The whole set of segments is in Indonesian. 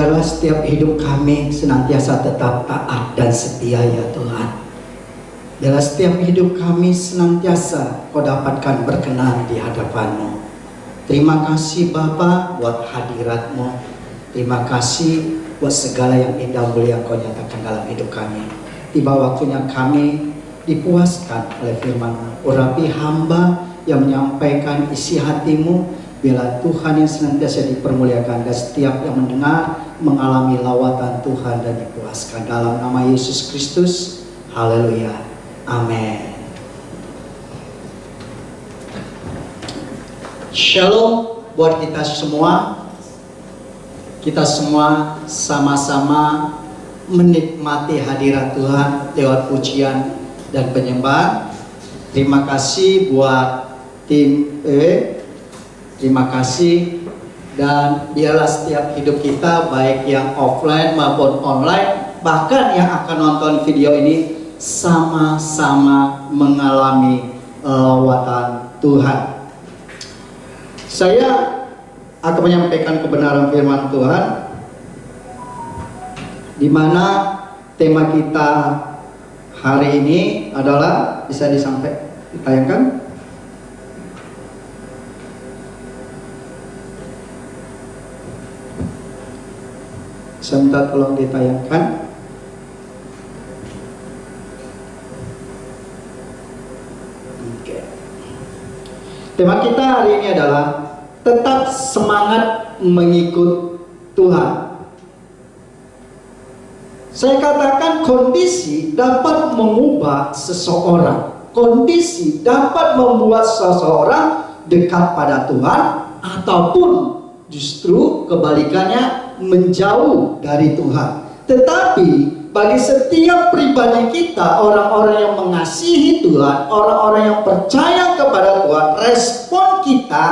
biarlah setiap hidup kami senantiasa tetap taat dan setia ya Tuhan. Biarlah setiap hidup kami senantiasa Kau dapatkan berkenan di hadapan-Mu. Terima kasih Bapa buat hadirat-Mu. Terima kasih buat segala yang indah mulia yang Kau nyatakan dalam hidup kami. Tiba waktunya kami dipuaskan oleh firman-Mu. Urapi hamba yang menyampaikan isi hati-Mu. Biarlah Tuhan yang senantiasa dipermuliakan dan setiap yang mendengar mengalami lawatan Tuhan dan dipuaskan. Dalam nama Yesus Kristus. Haleluya. Amin. Shalom buat kita semua. Kita semua sama-sama menikmati hadirat Tuhan lewat pujian dan penyembahan. Terima kasih buat tim terima kasih. Dan biarlah setiap hidup kita, baik yang offline maupun online, bahkan yang akan nonton video ini, sama-sama mengalami lawatan Tuhan. Saya akan menyampaikan kebenaran firman Tuhan, di mana tema kita hari ini adalah, bisa ditayangkan? Saya minta tolong ditayangkan. Tema kita hari ini adalah tetap semangat mengikut Tuhan. Saya katakan kondisi dapat mengubah seseorang. Kondisi dapat membuat seseorang dekat pada Tuhan, ataupun justru kebalikannya, menjauh dari Tuhan. Tetapi bagi setiap pribadi kita, orang-orang yang mengasihi Tuhan, orang-orang yang percaya kepada Tuhan, respon kita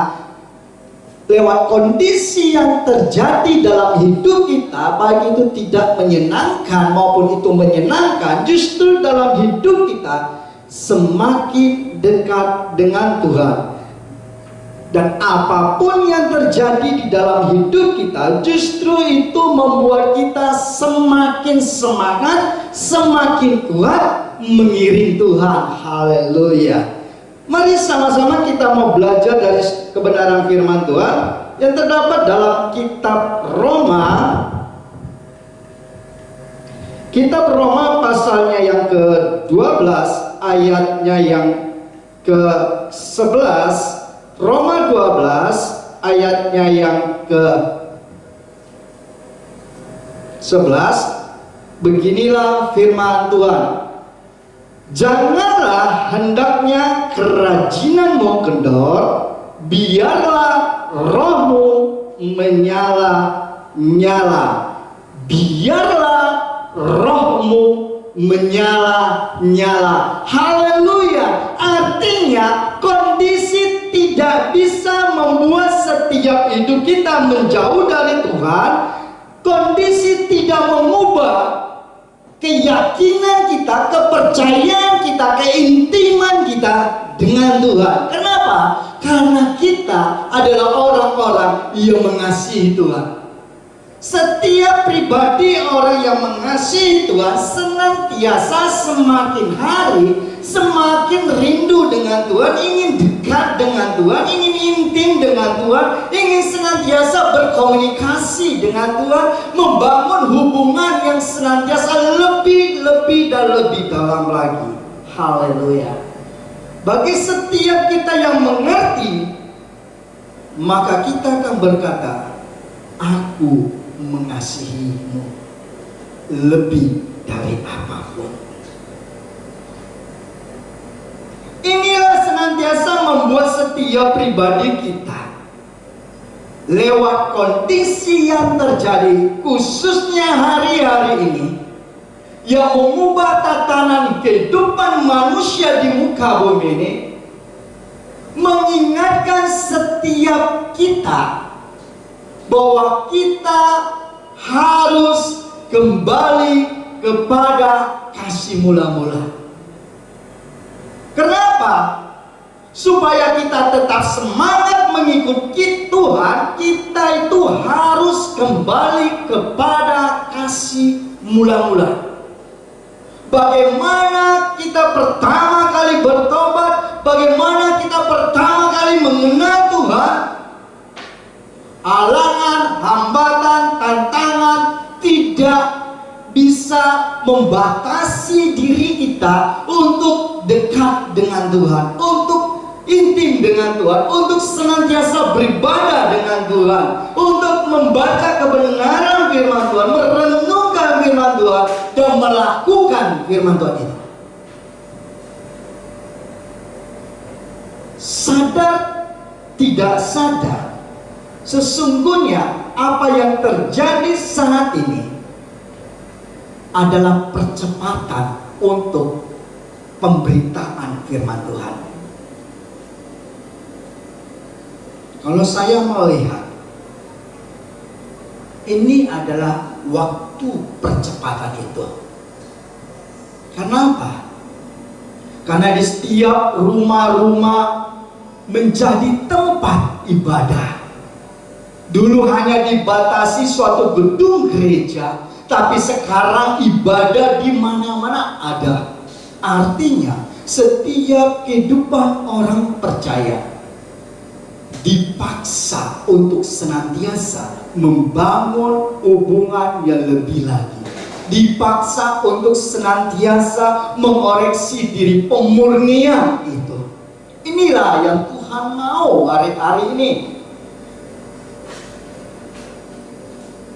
lewat kondisi yang terjadi dalam hidup kita, baik itu tidak menyenangkan maupun itu menyenangkan, justru dalam hidup kita semakin dekat dengan Tuhan. Dan apapun yang terjadi di dalam hidup kita, justru itu membuat kita semakin semangat, semakin kuat mengiring Tuhan. Haleluya. Mari sama-sama kita mau belajar dari kebenaran firman Tuhan yang terdapat dalam kitab Roma. Kitab Roma pasalnya yang ke-12, ayatnya yang ke-11. Roma 12 ayatnya yang ke-11. Beginilah firman Tuhan. Janganlah hendaknya kerajinanmu kendor, biarlah rohmu menyala-nyala. Biarlah rohmu menyala-nyala. Haleluya. Artinya kondisi tidak bisa membuat setiap hidup kita menjauh dari Tuhan. Kondisi tidak mengubah keyakinan kita, kepercayaan kita, keintiman kita dengan Tuhan. Kenapa? Karena kita adalah orang-orang yang mengasihi Tuhan. Setiap pribadi orang yang mengasihi Tuhan senantiasa semakin hari semakin rindu dengan Tuhan, ingin dekat dengan Tuhan, ingin intim dengan Tuhan, ingin senantiasa berkomunikasi dengan Tuhan, membangun hubungan yang senantiasa lebih dan lebih dalam lagi. Haleluya. Bagi setiap kita yang mengerti, maka kita akan berkata, aku mengasihimu lebih dari apapun. Inilah senantiasa membuat setiap pribadi kita lewat kondisi yang terjadi, khususnya hari-hari ini, yang mengubah tatanan kehidupan manusia di muka bumi ini, mengingatkan setiap kita bahwa kita harus kembali kepada kasih mula-mula. Kenapa? Supaya kita tetap semangat mengikuti Tuhan, kita itu harus kembali kepada kasih mula-mula. Bagaimana kita pertama kali bertobat, bagaimana kita pertama kali mengenal Tuhan, halangan, hambatan, tantangan tidak bisa membatasi diri kita untuk dekat dengan Tuhan, untuk intim dengan Tuhan, untuk senantiasa beribadah dengan Tuhan, untuk membaca kebenaran firman Tuhan, merenungkan firman Tuhan, dan melakukan firman Tuhan itu. Sadar tidak sadar, sesungguhnya apa yang terjadi saat ini adalah percepatan untuk pemberitaan firman Tuhan. Kalau saya melihat ini adalah waktu percepatan itu. Kenapa? Karena di setiap rumah-rumah menjadi tempat ibadah. Dulu hanya dibatasi suatu gedung gereja, tapi sekarang ibadah di mana-mana ada. Artinya, setiap kehidupan orang percaya dipaksa untuk senantiasa membangun hubungan yang lebih lagi, dipaksa untuk senantiasa mengoreksi diri, pemurnian itu. Inilah yang Tuhan mau hari-hari ini.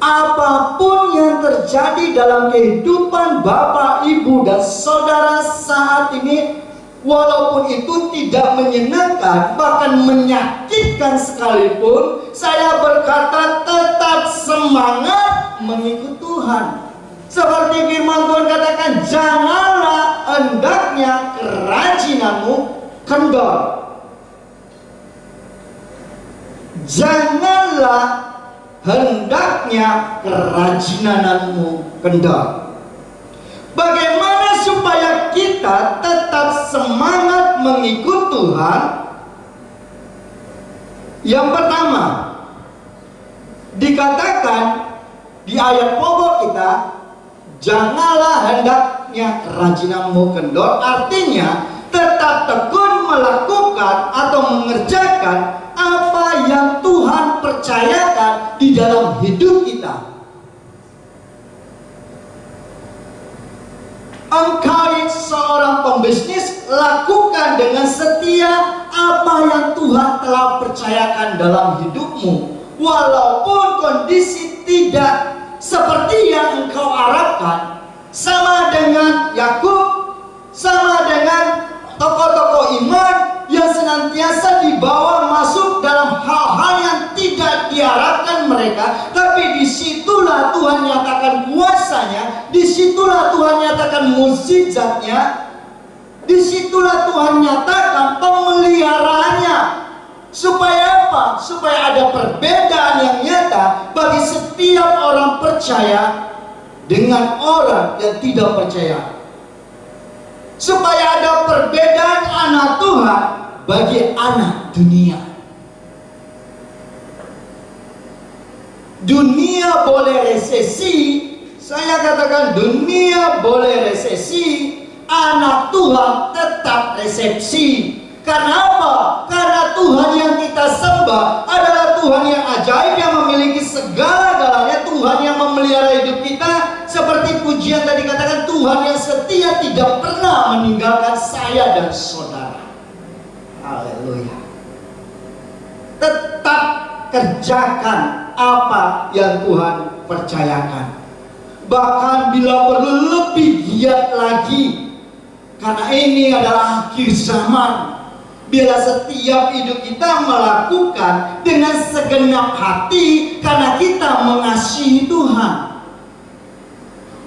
Apapun yang terjadi dalam kehidupan Bapak, Ibu, dan Saudara saat ini, walaupun itu tidak menyenangkan, bahkan menyakitkan sekalipun, saya berkata tetap semangat mengikut Tuhan. Seperti firman Tuhan katakan, janganlah hendaknya kerajinanmu kendor. Janganlah hendaknya kerajinanmu kendor. Bagaimana supaya kita tetap semangat mengikut Tuhan? Yang pertama, dikatakan di ayat pokok kita, janganlah hendaknya kerajinanmu kendor. Artinya, tetap tekun melakukan atau mengerjakan apa yang Tuhan percayakan di dalam hidup kita. Engkau seorang pembisnis, lakukan dengan setia apa yang Tuhan telah percayakan dalam hidupmu, walaupun kondisi tidak seperti yang engkau harapkan. Sama dengan Yakub, sama dengan tokoh-tokoh iman yang senantiasa dibawa masuk dalam hal-hal yang tidak diharapkan mereka, tapi disitulah Tuhan nyatakan kuasanya, disitulah Tuhan nyatakan mukjizatnya, disitulah Tuhan nyatakan pemeliharaannya. Supaya apa? Supaya ada perbedaan yang nyata bagi setiap orang percaya dengan orang yang tidak percaya. Supaya ada perbedaan anak Tuhan bagi anak dunia. Dunia boleh resesi, saya katakan dunia boleh resesi, anak Tuhan tetap resepsi. Karena apa? Karena Tuhan yang kita sembah adalah Tuhan yang ajaib, yang memiliki segala-galanya, Tuhan yang memelihara hidup kita. Seperti pujian tadi katakan, Tuhan yang setia tidak pernah meninggalkan saya dan saudara. Haleluya. Tetap kerjakan apa yang Tuhan percayakan. Bahkan bila perlu lebih giat lagi, karena ini adalah akhir zaman. Bila setiap hidup kita melakukan dengan segenap hati karena kita mengasihi Tuhan.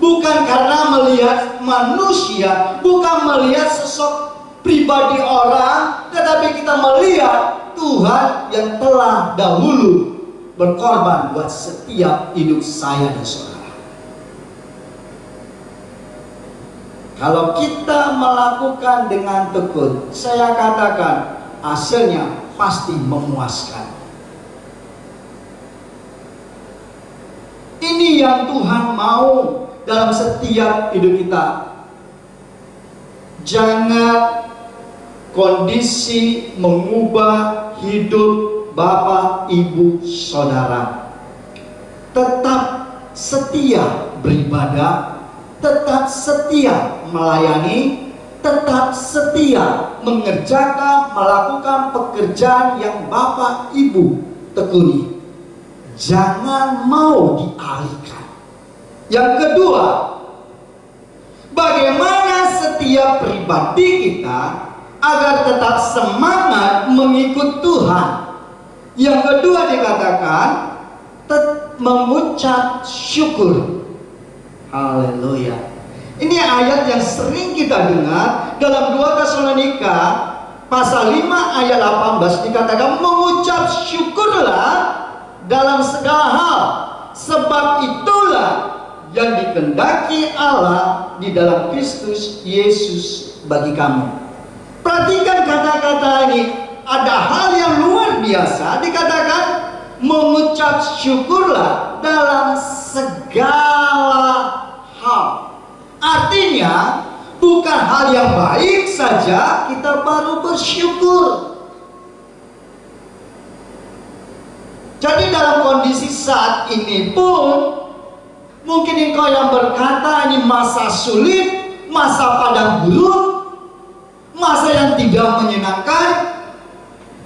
Bukan karena melihat manusia, bukan melihat sosok pribadi orang, tetapi kita melihat Tuhan yang telah dahulu berkorban buat setiap hidup saya dan saudara. Kalau kita melakukan dengan tekun, saya katakan hasilnya pasti memuaskan. Ini yang Tuhan mau dalam setiap hidup kita. Jangan kondisi mengubah hidup Bapak, Ibu, Saudara. Tetap setia beribadah, tetap setia melayani, tetap setia mengerjakan, melakukan pekerjaan yang Bapak, Ibu tekuni. Jangan mau dialihkan. Yang kedua, bagaimana setiap pribadi kita agar tetap semangat mengikut Tuhan. Yang kedua dikatakan mengucap syukur. Haleluya. Ini ayat yang sering kita dengar dalam 2 Tesalonika pasal 5 ayat 18 dikatakan mengucap syukurlah dalam segala hal, sebab itulah yang dikehendaki Allah di dalam Kristus Yesus bagi kamu. Perhatikan kata-kata ini, ada hal yang luar biasa dikatakan mengucap syukurlah dalam segala hal. Artinya bukan hal yang baik saja kita baru bersyukur. Jadi dalam kondisi saat ini pun mungkin engkau yang berkata ini masa sulit, masa padang gurun, masa yang tidak menyenangkan.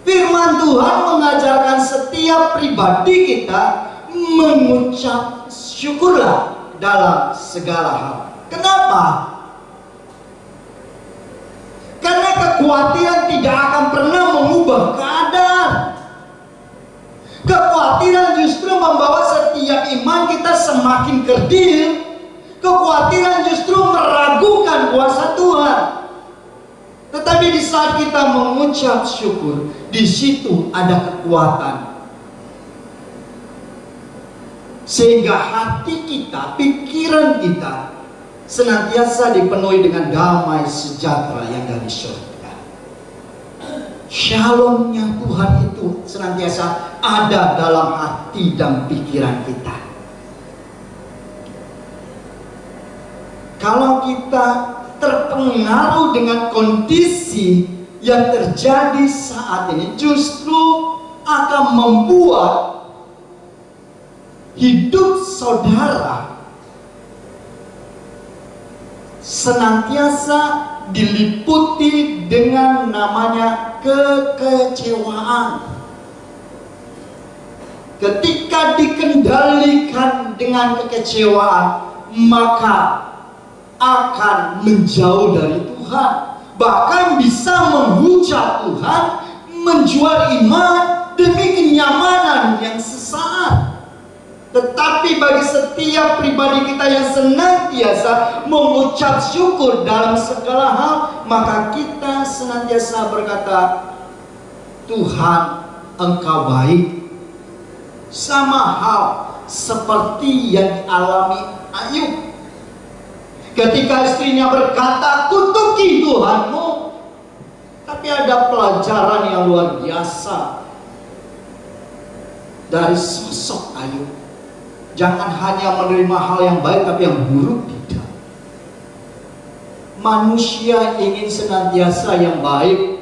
Firman Tuhan mengajarkan setiap pribadi kita mengucap syukurlah dalam segala hal. Kenapa? Karena kekhawatiran tidak akan pernah mengubah keadaan. Kekhawatiran justru membawa setiap iman kita semakin kerdil. Kekhawatiran justru meragukan kuasa Tuhan. Tetapi di saat kita mengucap syukur, di situ ada kekuatan. Sehingga hati kita, pikiran kita senantiasa dipenuhi dengan damai sejahtera yang dari surga. Shalomnya Tuhan itu senantiasa ada dalam hati dan pikiran kita. Kalau kita terpengaruh dengan kondisi yang terjadi saat ini, justru akan membuat hidup saudara senantiasa diliputi dengan namanya kekecewaan. Ketika dikendalikan dengan kekecewaan, maka akan menjauh dari Tuhan, bahkan bisa menghujat Tuhan, menjual iman demi kenyamanan yang sesaat. Tetapi bagi setiap pribadi kita yang senantiasa mengucap syukur dalam segala hal, maka kita senantiasa berkata, Tuhan, Engkau baik. Sama hal seperti yang dialami Ayub. Ketika istrinya berkata, kutuki Tuhanmu. Tapi ada pelajaran yang luar biasa dari sosok Ayub. Jangan hanya menerima hal yang baik, tapi yang buruk tidak. Manusia ingin senantiasa yang baik,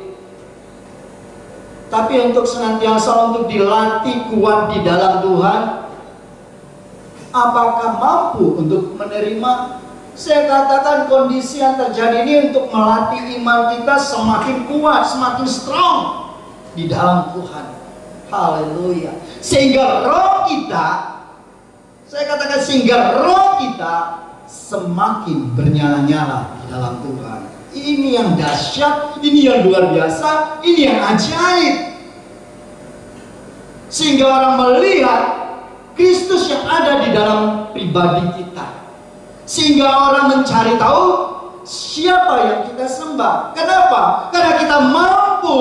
tapi untuk senantiasa untuk dilatih kuat di dalam Tuhan, apakah mampu untuk menerima? Saya katakan kondisi yang terjadi ini untuk melatih iman kita semakin kuat, semakin strong di dalam Tuhan. Haleluya. Sehingga roh kita, saya katakan sehingga roh kita semakin bernyala-nyala di dalam Tuhan. Ini yang dahsyat, ini yang luar biasa, ini yang ajaib. Sehingga orang melihat Kristus yang ada di dalam pribadi kita. Sehingga orang mencari tahu siapa yang kita sembah. Kenapa? Karena kita mampu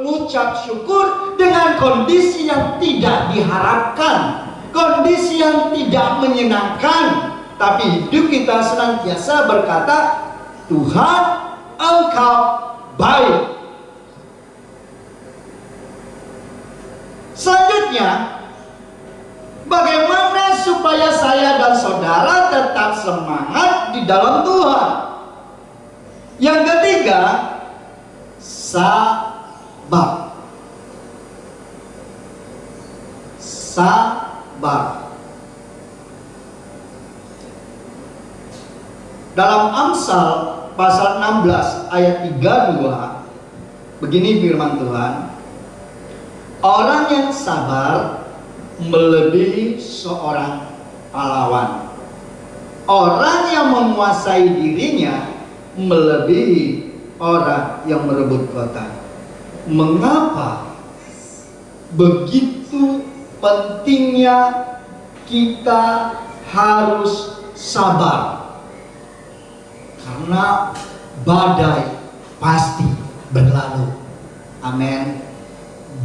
mengucap syukur dengan kondisi yang tidak diharapkan, kondisi yang tidak menyenangkan, tapi hidup kita senantiasa berkata, Tuhan, Engkau baik. selanjutnya, bagaimana supaya saya dan saudara tetap semangat di dalam Tuhan? Yang ketiga, sabar. Sabar. Dalam Amsal pasal 16 ayat 32, begini firman Tuhan, orang yang sabar melebihi seorang pahlawan. Orang yang menguasai dirinya melebihi orang yang merebut kota. Mengapa begitu pentingnya kita harus sabar? Karena badai pasti berlalu. Amin.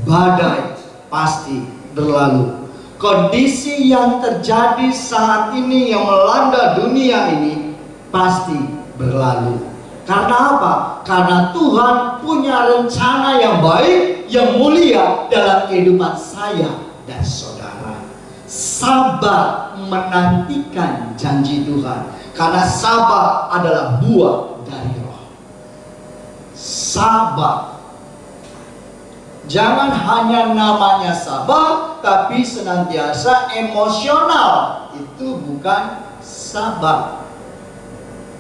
Badai pasti berlalu. Kondisi yang terjadi saat ini yang melanda dunia ini pasti berlalu. Karena apa? Karena Tuhan punya rencana yang baik, yang mulia dalam kehidupan saya dan saudara. Sabar menantikan janji Tuhan. Karena sabar adalah buah dari roh. Sabar. Jangan hanya namanya sabar, tapi senantiasa emosional. Itu bukan sabar.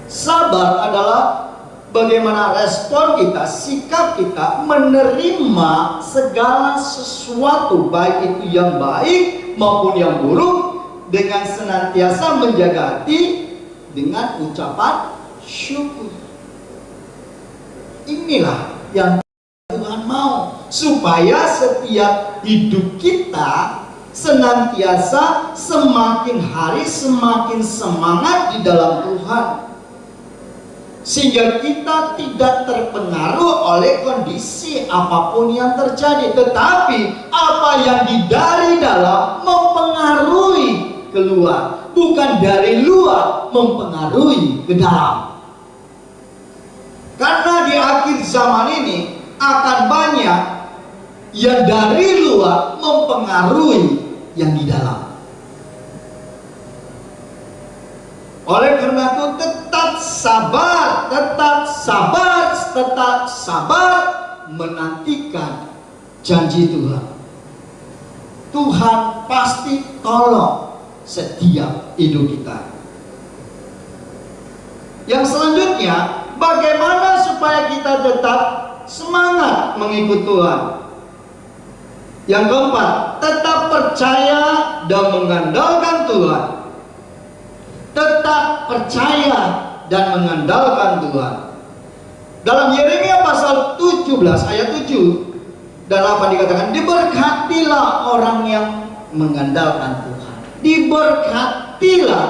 Sabar adalah bagaimana respon kita, sikap kita menerima segala sesuatu, baik itu yang baik maupun yang buruk, dengan senantiasa menjaga hati dengan ucapan syukur. Inilah yang Tuhan mau, supaya setiap hidup kita senantiasa semakin hari semakin semangat di dalam Tuhan, sehingga kita tidak terpengaruh oleh kondisi apapun yang terjadi, tetapi apa yang dari dalam mempengaruhi keluar, bukan dari luar mempengaruhi ke dalam. Karena di akhir zaman ini akan banyak yang dari luar mempengaruhi yang di dalam. Oleh karena itu tetap sabar, tetap sabar, tetap sabar menantikan janji Tuhan. Tuhan pasti tolong setiap hidup kita. Yang selanjutnya, bagaimana supaya kita tetap semangat mengikut Tuhan? Yang keempat, tetap percaya dan mengandalkan Tuhan. Tetap percaya dan mengandalkan Tuhan. Dalam Yeremia pasal 17 ayat 7 dan 8 dikatakan, diberkatilah orang yang mengandalkan Tuhan. Diberkatilah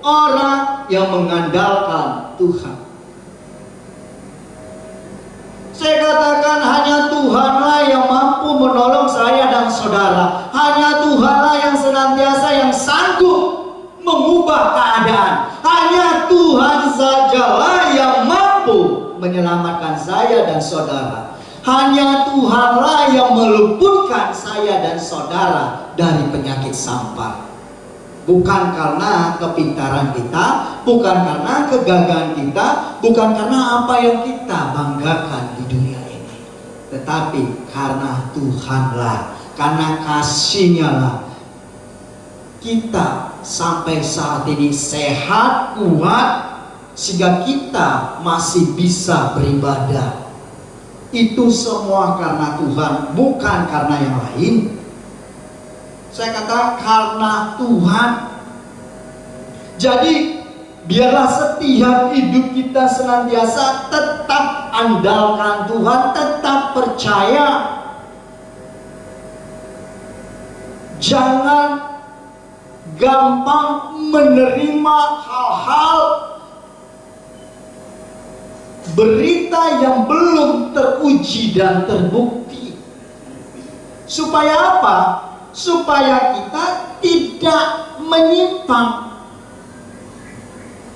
orang yang mengandalkan Tuhan. Saya katakan hanya Tuhanlah yang mampu menolong saya dan saudara. Hanya Tuhanlah yang senantiasa yang sanggup mengubah keadaan. Hanya Tuhan sajalah yang mampu menyelamatkan saya dan saudara. Hanya Tuhanlah yang meluputkan saya dan saudara dari penyakit sampar. Bukan karena kepintaran kita, bukan karena kegagahan kita, bukan karena apa yang kita banggakan di dunia ini, tetapi karena Tuhanlah, karena kasih-Nya lah kita sampai saat ini sehat, kuat, sehingga kita masih bisa beribadah. Itu semua karena Tuhan, bukan karena yang lain. Saya kata karena Tuhan. Jadi biarlah setiap hidup kita senantiasa tetap andalkan Tuhan, tetap percaya. Jangan gampang menerima hal-hal berita yang belum teruji dan terbukti. Supaya apa? Supaya kita tidak menyimpang.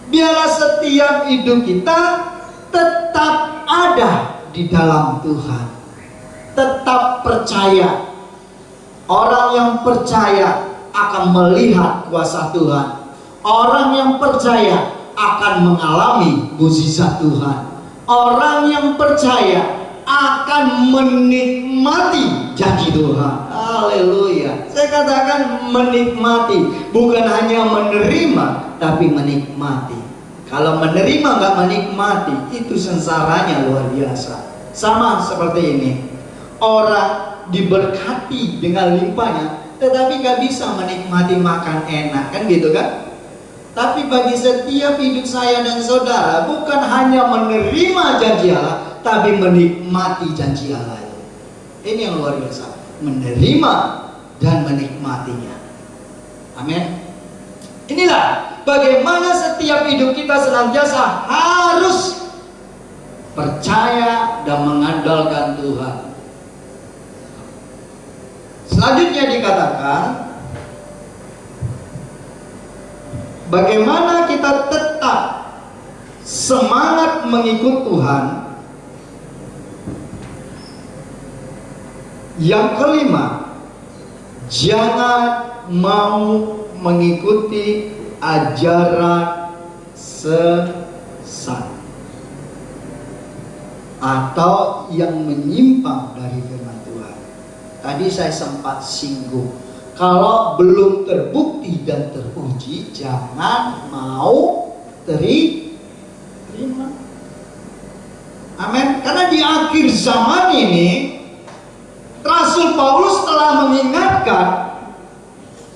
Biarlah setiap hidup kita tetap ada di dalam Tuhan, tetap percaya. Orang yang percaya akan melihat kuasa Tuhan. Orang yang percaya akan mengalami mukjizat Tuhan. Orang yang percaya akan menikmati janji Tuhan. Haleluya. Saya katakan menikmati, bukan hanya menerima, tapi menikmati. Kalau menerima nggak menikmati, itu sengsaranya luar biasa. Sama seperti ini, orang diberkati dengan limpahnya, tetapi nggak bisa menikmati makan enak, kan gitu kan? Tapi bagi setiap hidup saya dan saudara, bukan hanya menerima janji Allah, tapi menikmati janji Allah. Ini yang luar biasa, menerima dan menikmatinya. Amin. Inilah bagaimana setiap hidup kita senantiasa harus percaya dan mengandalkan Tuhan. Selanjutnya dikatakan, bagaimana kita tetap semangat mengikut Tuhan. Yang kelima, jangan mau mengikuti ajaran sesat atau yang menyimpang dari firman Tuhan. Tadi saya sempat singgung, kalau belum terbukti dan teruji, jangan mau terima. Amin. Karena di akhir zaman ini, Rasul Paulus telah mengingatkan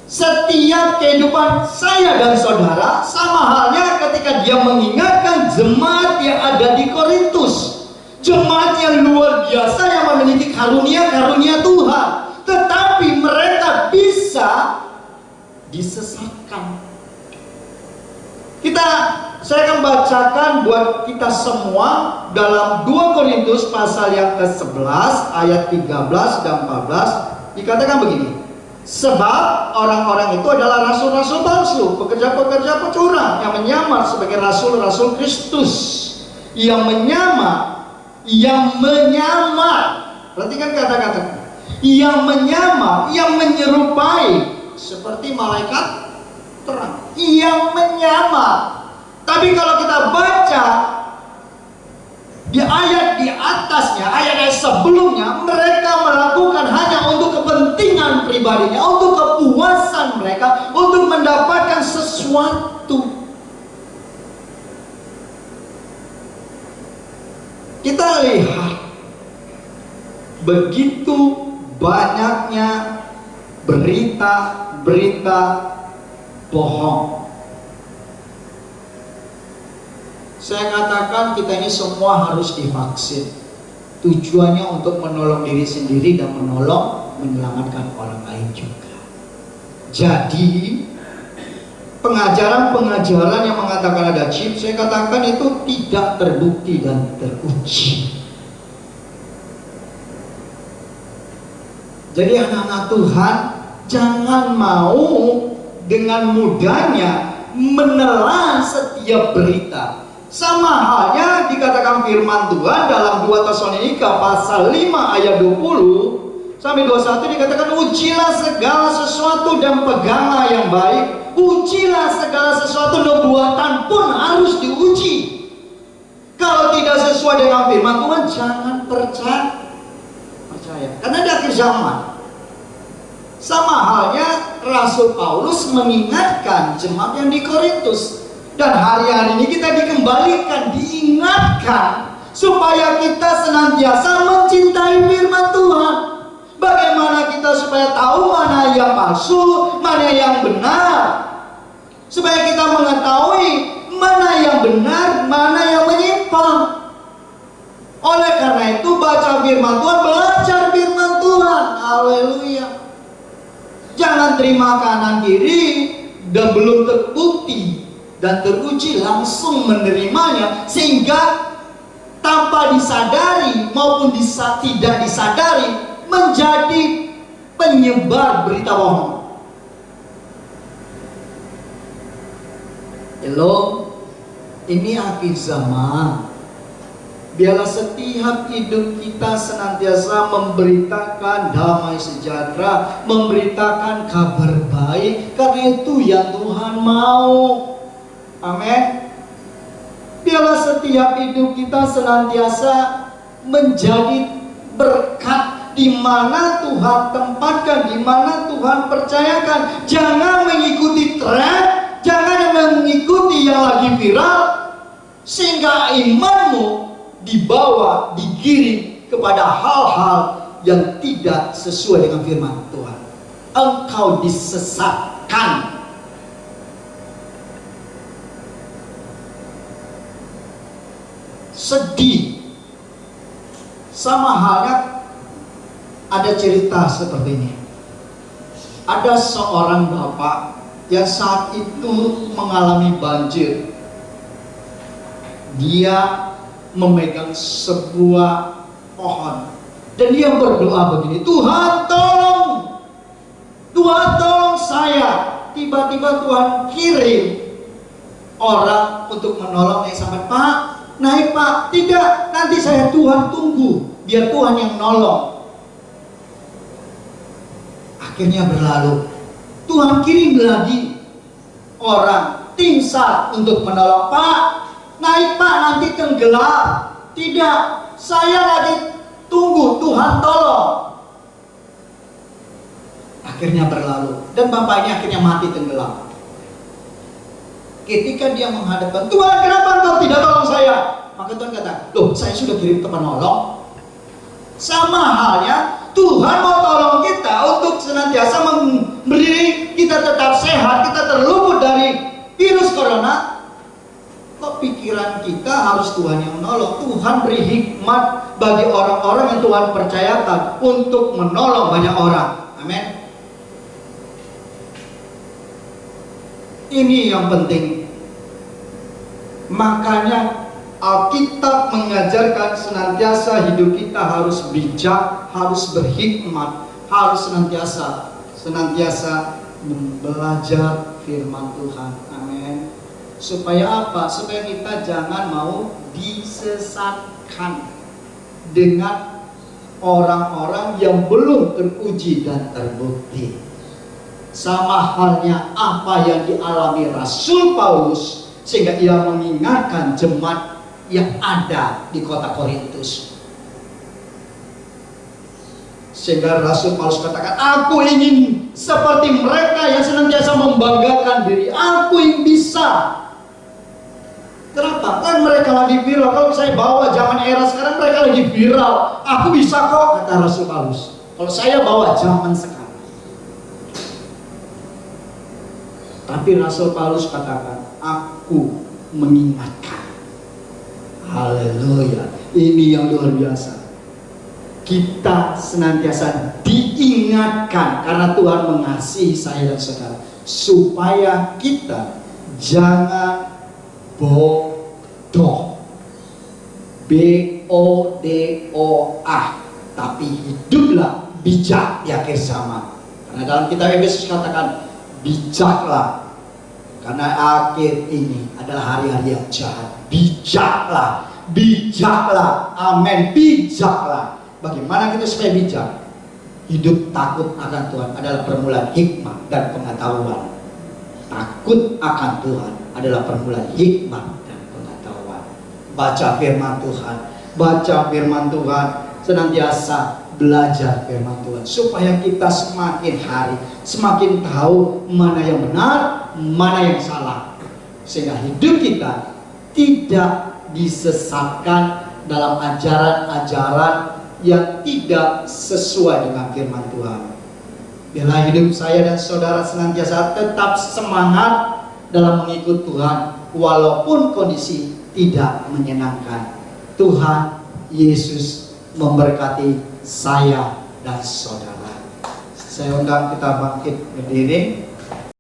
setiap kehidupan saya dan saudara, sama halnya ketika dia mengingatkan jemaat yang ada di Korintus. Jemaat yang luar biasa yang memiliki karunia-karunia Tuhan, tetapi mereka bisa disesatkan. Saya akan bacakan buat kita semua dalam 2 Korintus pasal yang ke-11 ayat 13 dan 14. Dikatakan begini, sebab orang-orang itu adalah rasul-rasul palsu, pekerja-pekerja curang yang menyamar sebagai rasul-rasul Kristus, yang menyamar. Perhatikan kata-kata, yang menyamar, yang menyerupai seperti malaikat terang, yang menyamar. Tapi kalau kita baca di ayat di atasnya, ayat-ayat sebelumnya, mereka melakukan hanya untuk kepentingan pribadinya, untuk kepuasan mereka, untuk mendapatkan sesuatu. Kita lihat begitu banyaknya berita-berita bohong. Saya katakan kita ini semua harus divaksin. Tujuannya untuk menolong diri sendiri dan menyelamatkan orang lain juga. Jadi pengajaran-pengajaran yang mengatakan ada chip, saya katakan itu tidak terbukti dan teruji. Jadi anak-anak Tuhan, jangan mau dengan mudahnya menelan setiap berita. Sama halnya dikatakan firman Tuhan dalam 2 Tesalonika pasal 5 ayat 20 sampai 21, dikatakan ujilah segala sesuatu dan peganglah yang baik. Ujilah segala sesuatu, nubuatan pun harus diuji. Kalau tidak sesuai dengan firman Tuhan, jangan percaya. Karena di akhir zaman, sama halnya Rasul Paulus mengingatkan jemaat yang di Korintus. Dan hari-hari ini kita dikembalikan, diingatkan supaya kita senantiasa mencintai firman Tuhan. Bagaimana kita supaya tahu mana yang palsu, mana yang benar, supaya kita mengetahui mana yang benar, mana yang menyimpang. Oleh karena itu baca firman Tuhan, belajar firman Tuhan. Haleluya. Jangan terima kanan kiri dan belum terbukti dan teruji langsung menerimanya, sehingga tanpa disadari maupun tidak disadari menjadi penyebar berita bohong. Hello, ini akhir zaman. Biarlah setiap hidup kita senantiasa memberitakan damai sejahtera, memberitakan kabar baik, karena itu yang Tuhan mau. Amin. Biarlah setiap hidup kita senantiasa menjadi berkat di mana Tuhan tempatkan, di mana Tuhan percayakan. Jangan mengikuti tren, jangan mengikuti yang lagi viral, sehingga imanmu dibawa, digiring kepada hal-hal yang tidak sesuai dengan firman Tuhan. Engkau disesatkan. Sedih. Sama halnya ada cerita seperti ini. Ada seorang bapak yang saat itu mengalami banjir. Dia memegang sebuah pohon dan dia berdoa begini, Tuhan tolong, Tuhan tolong saya. Tiba-tiba Tuhan kirim orang untuk menolong. Naik sampai, Pak, naik Pak. Tidak, nanti saya, Tuhan tunggu, biar Tuhan yang nolong. Akhirnya berlalu, Tuhan kirim lagi orang tim SAR untuk menolong. Pak, naik Pak, nanti tenggelam. Tidak, saya lagi tunggu, Tuhan tolong. Akhirnya berlalu dan bapaknya akhirnya mati tenggelam. Ketika dia menghadapkan, Tuhan kenapa engkau tidak tolong saya? Maka Tuhan kata, loh saya sudah kirim penolong. Sama halnya Tuhan mau tolong kita untuk senantiasa memberi kita tetap sehat, kita terluput dari virus corona. Kok pikiran kita harus Tuhan yang menolong? Tuhan beri hikmat bagi orang-orang yang Tuhan percayakan untuk menolong banyak orang. Amin. Ini yang penting. Makanya Alkitab mengajarkan senantiasa hidup kita harus bijak, harus berhikmat, harus senantiasa belajar firman Tuhan. Amin. Supaya apa? Supaya kita jangan mau disesatkan dengan orang-orang yang belum teruji dan terbukti. Sama halnya apa yang dialami Rasul Paulus, sehingga ia mengingatkan jemaat yang ada di kota Korintus. Sehingga Rasul Paulus katakan, aku ingin seperti mereka yang senantiasa membanggakan diri. Aku yang bisa. Kenapa? Kan mereka lagi viral. Kalau saya bawa zaman era sekarang, mereka lagi viral. Aku bisa kok, kata Rasul Paulus. Kalau saya bawa zaman sekarang. Tapi Rasul Paulus katakan, aku mengingatkan. Haleluya. Ini yang luar biasa. Kita senantiasa diingatkan karena Tuhan mengasihi saya dan saudara, supaya kita jangan bodoh. B-O-D-O-A. Tapi hiduplah bijak di akhir zaman. Karena dalam kitab Efesus katakan, bijaklah, karena akhir ini adalah hari-hari yang jahat. Bijaklah, bijaklah, amin, bijaklah. Bagaimana kita supaya bijak? Hidup takut akan Tuhan adalah permulaan hikmat dan pengetahuan. Takut akan Tuhan adalah permulaan hikmat dan pengetahuan. Baca firman Tuhan, baca firman Tuhan, senantiasa belajar firman Tuhan, supaya kita semakin hari semakin tahu mana yang benar, mana yang salah, sehingga hidup kita tidak disesatkan dalam ajaran-ajaran yang tidak sesuai dengan firman Tuhan. Biarlah hidup saya dan saudara senantiasa tetap semangat dalam mengikut Tuhan walaupun kondisi tidak menyenangkan. Tuhan Yesus memberkati saya dan saudara. Saya undang kita bangkit berdiri.